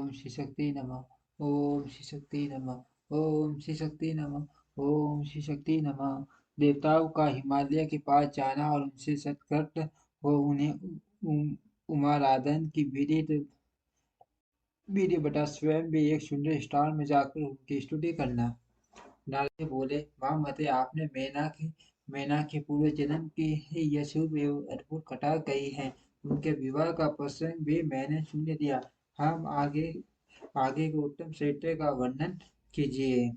ओम श्री शक्ति नमः। ओम श्री शक्ति नमः। ओम श्री शक्ति नमः। ओम श्री शक्ति नमः। देवताओं का हिमालय के पास जाना और उनसे सत्कर्त हो उन्हें उमाराधन की विधि बता स्वयं भी एक सुंदर स्थान में जाकर उनकी स्तुति करना। नारद बोले, महामते आपने मैना के पूर्व जन्म की यह शुभ एवं अद्भुत कथा कही है। उनके विवाह का प्रसंग भी मैंने सुन लिया। हम आगे के उत्तम चरित्र का वर्णन कीजिए।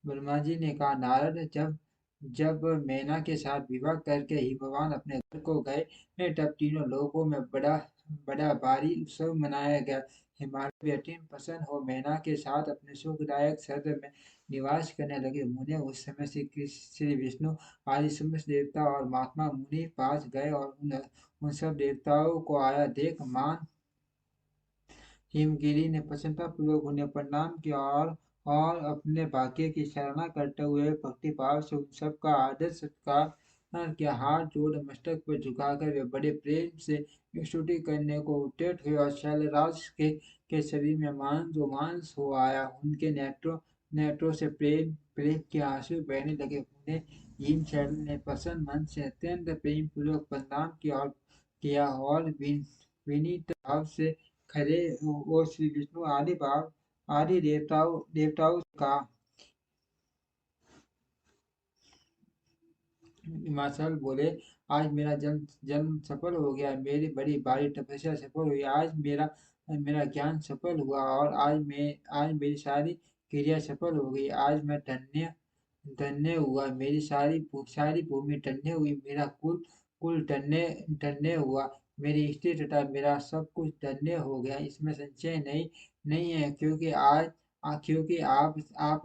ब्रह्मा जी ने कहा, नारद, जब जब मैना के साथ विवाह करके ही भगवान अपने घर को गए तब तीनों लोकों में बड़ा बड़ा भारी उत्सव मनाया गया। हिमालय अत्यंत प्रसन्न हो मैना के साथ अपने सुखदायक स्वर्ग में निवास करने लगे। मुने उस समय श्री विष्णु आदि समस्त देवता और महात्मा मुनि पास गए और उन सब देवताओं को आया देख मान हिमगिरी ने प्रसन्नतापूर्वक उन्हें प्रणाम किया और अपने भाग्य की सराहना करते हुए भक्तिभाव से उन सबका आदर सत्कार किया। हाथ जोड़ मस्तक पर झुकाकर वे बड़े प्रेम से स्तुति करने को उद्यत हुए और शैलराज के शरीर में रोमांस हो आया। उनके नेत्रों से प्रेम प्रेम के आंसू बहने लगे। उन्हें हिमशैल ने प्रसन्न मन से अत्यंत प्रेम पूर्वक प्रणाम किया और विनीत भाव से खड़े वो श्री विष्णु आदि देवताओं का हिमाचल बोले, आज मेरा जन्म जन्म सफल हो गया। मेरी बड़ी भारी तपस्या सफल हुई। आज मेरा मेरा ज्ञान सफल हुआ और आज मेरी सारी क्रिया सफल हो गई। आज मैं धन्य धन्य हुआ। मेरी सारी भूमि धन्य हुई। मेरा कुल कुल धन्य हुआ। मेरी स्त्री तथा मेरा सब कुछ धन्य हो गया। इसमें संशय नहीं नहीं है, क्योंकि आप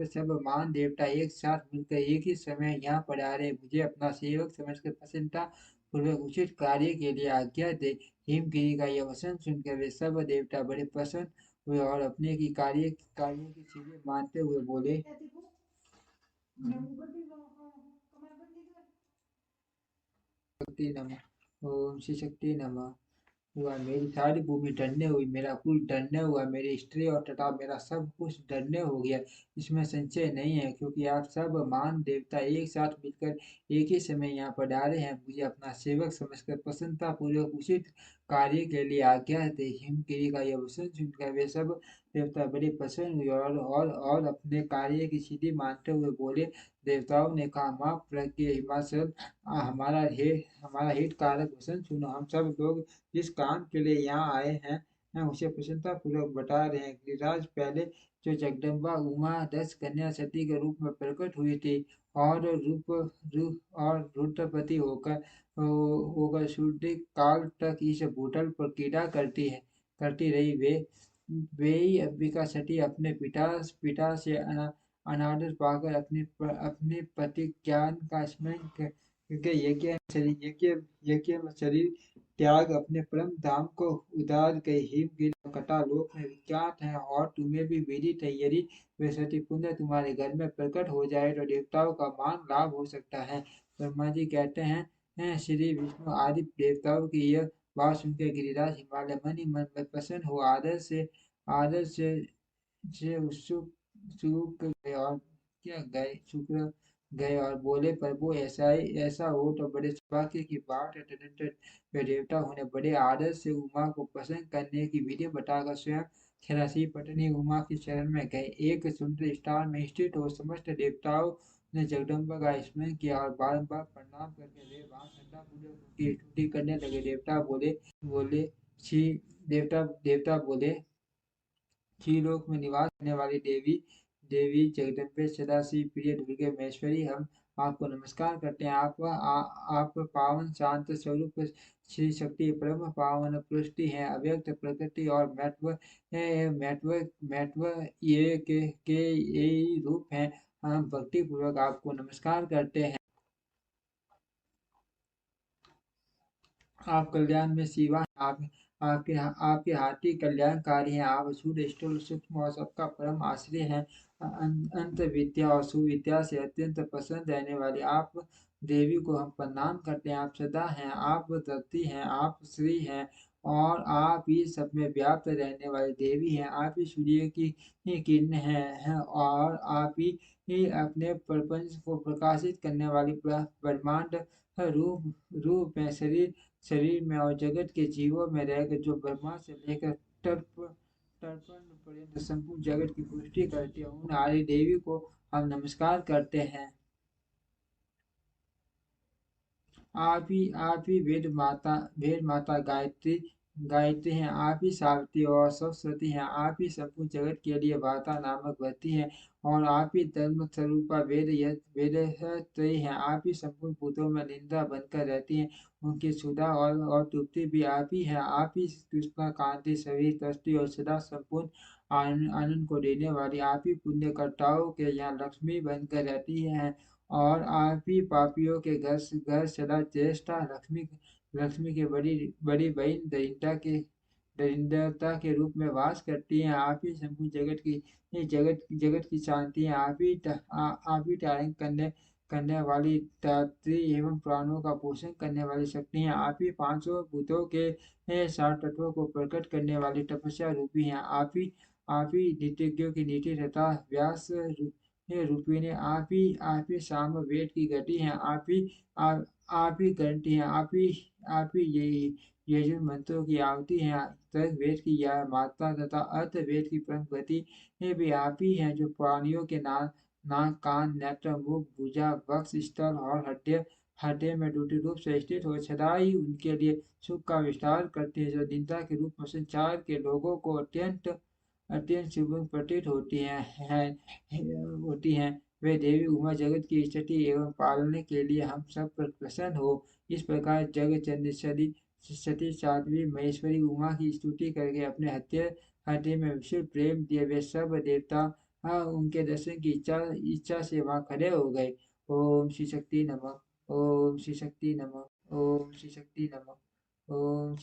सब महान देवता एक साथ मिलकर एक ही समय यहाँ पधारे। मुझे अपना सेवक समझकर प्रसन्नता पूर्वक उचित कार्य के लिए आज्ञा दे। हिमगिरी का यह वचन सुनकर वे सब देवता बड़े प्रसन्न हुए और अपने की कार्य की चीजें मानते हुए बोले, शक्ति नमः। ओम श्री शक्ति नमः। हुआ मेरी सारी भूमि धन्य हुई। मेरा कुल धन्य हुआ। मेरी स्त्री और तथा मेरा सब कुछ धन्य हो गया। इसमें संशय नहीं है, क्योंकि आप सब महान देवता एक साथ मिलकर एक ही समय यहाँ पधारे हैं। मुझे अपना सेवक समझकर प्रसन्नता पूर्वक उचित कार्य के लिए आज्ञा दे। हिमगिरी का यह वचन सुनकर वे सब देवता बड़े प्रसन्न हुए और अपने कार्य की सिद्धि मानते हुए बोले। देवताओं ने कहा, माँ प्रज्ञ हिमाचल, हमारा हित कारक वचन सुनो। हम सब लोग जिस काम के लिए यहाँ आए हैं उसे प्रसन्नता पूर्वक बता रहे हैं। गिरिराज, पहले जो जगदम्बा उमा 10 कन्या सती के रूप में प्रकट हुई थी और रुद्रपति होकर शुद्ध काल तक इस भूतल पर क्रीड़ा करती रही। वे ही अंबिका सती अपने पिता से अनादर पाकर अपने पति ज्ञान का स्मरण करके यज्ञ में शरीर त्याग अपने परम धाम को उदार गए। हिमगिरी कटा लोक में विख्यात है और तुम्हें भी विदित है। यदि वे सती पुण्य तुम्हारे घर में प्रकट हो जाए तो देवताओं का मान लाभ हो सकता है। ब्रह्मा जी कहते हैं, श्री विष्णु आदि देवताओं की यह बात सुनकर गिरिराज हिमालय मन में प्रसन्न हो आदर से उत्सुक सुख गए और क्या गए शुक्र गए और बोले, प्रभु ऐसा हो तो बड़े सौभाग्य की बात है। तदनंतर वे देवता उन्हें बड़े आदर से उमा को प्रसन्न करने की विधि बताकर स्वयं खिलासी पत्नी उमा की शरण में गए। एक सुंदर स्थान में स्थित हो समस्त देवताओं ने जगदम्बा का स्मरण किया और बारंबार प्रणाम करके वे वहां श्रद्धापूर्वक उनकी स्तुति करने लगे। बोले श्री देवता बोले, श्रीलोक में निवास करने वाली देवी जगदम्बे सदाशिव प्रिय दुर्गे महेश्वरी, हम आपको नमस्कार करते हैं। आप पावन शांत स्वरूप श्री शक्ति परम पावन पुष्टि है। अव्यक्त प्रकृति और महत्व के यही रूप हैं। हम भक्ति पूर्वक आपको नमस्कार करते हैं। आप कल्याण में सिवा हैं। आपके हाथी कल्याणकारी हैं। आप सूर्य स्थूल सूक्ष्म और सबका परम आश्रय हैं। अंत विद्या और सुविद्या से अत्यंत प्रसन्न रहने वाले आप देवी को हम प्रणाम करते हैं। आप सदा हैं, आप धरती हैं, आप श्री हैं और आप ही सब में व्याप्त रहने वाली देवी हैं। आप ही सूर्य की ही किरण हैं और आप ही अपने प्रपंच को प्रकाशित करने वाली ब्रह्मांड रूप रूप में शरीर शरीर में और जगत के जीवों में रहकर जो ब्रह्मा से लेकर तर्प तर्पण पर्यंत संपूर्ण जगत की पुष्टि करते हैं, उन आदि देवी को हम नमस्कार करते हैं। आप ही वेद माता गायत्री गायत्री हैं। आप ही सावित्री और सरस्वती हैं। आप ही संपूर्ण जगत के लिए वार्ता नामक बहती हैं और आप ही धर्म स्वरूपा वेद त्रयी हैं। आप ही संपूर्ण भूतों में निंदा बनकर रहती हैं। उनकी सुधा और तृप्ति भी आप ही है। आप ही कृष्णा कांति सभी दृष्टि और सदा संपूर्ण आनंद को देने वाली आप ही पुण्यकर्ताओं के यहाँ लक्ष्मी बनकर रहती हैं और आप ही पापियों के घर सदा ज्येष्ठा लक्ष्मी लक्ष्मी की बड़ी बड़ी बहन दरिद्रता के रूप में वास करती हैं। आप ही संपूर्ण जगत की शांति हैं। आप ही तारण करने करने वाली धात्री एवं प्राणों का पोषण करने वाली शक्ति हैं। आप ही पांचों भूतों के सात तत्वों को प्रकट करने वाली तपस्या रूपी हैं। आप ही नित्यज्ञों की नीति तथा व्यास हे रूपिणी आप ही साम वेद की गति हैं। आप ही ग्रंथि हैं। आप ही यजुर मंत्रों की आहुति हैं। तर्क वेद की यह माता तथा अर्थ वेद की परम गति ये भी आप ही हैं जो प्राणियों के नाक कान नेत्र मुख भुजा वक्ष स्थल और हड्डे में दुटी रूप से स्थित हो सदा ही उनके लिए सुख का विस्तार करते हैं, जो निंदा के रूप में संचार के लोगों को अत्यंत अत्यंत शुभ प्रतीत होती हैं। वे देवी उमा जगत की स्थिति एवं पालने के लिए हम सब पर प्रसन्न हो। इस प्रकार जगत जननी सती साध्वी महेश्वरी उमा की स्तुति करके अपने हृदय में विशुद्ध प्रेम दिए वे सब देवता उनके दर्शन की इच्छा से वहां खड़े हो गए। ओम श्री शक्ति नमः। ओम श्री शक्ति नमः। ओम श्री शक्ति नमः। ओम